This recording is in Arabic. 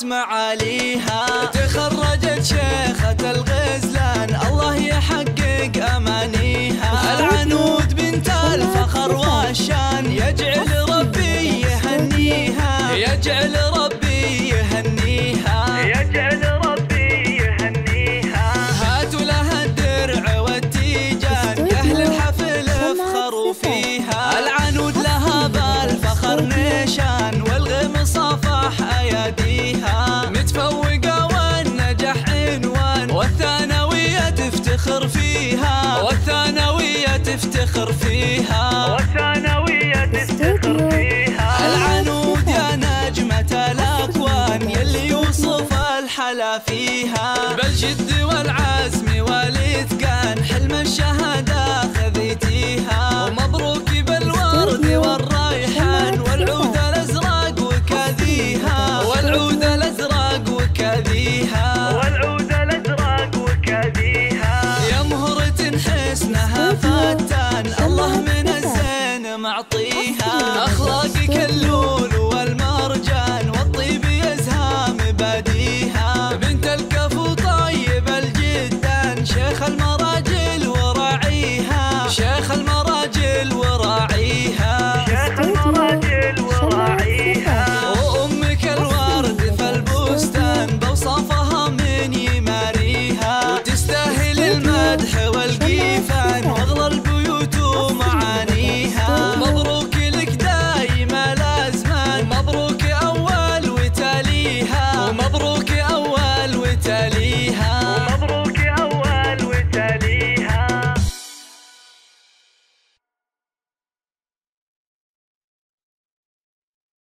معاليها. تخرجت شيخة الغزلان الله يحقق أمانيها. العنود بنت الفخر والشان يجعل ربي يهنيها، يجعل ربي يهنيها، يجعل ربي يهنيها. هاتوا لها الدرع والتيجان أهل الحفل افخروا فيها. العنود لها بالفخر نيشان والغم صافح أياديها. متفوقة والنجح عنوان والثانوية تفتخر فيها، والثانوية تفتخر فيها، والثانوية تفتخر فيها. العنود يا نجمة الأكوان يلي يوصف الحلا فيها. بالجد والعزم والإتقان حلم الشهادة خذيتيها. ومبروك بالورد والريحان والعود الأزرق وكاذيها، والعود الأزرق وكاذيها، والعود الأزرق وكاذيها. يا مهرة حسنها فتان الله من الزين معطيها. أخلاقك اللون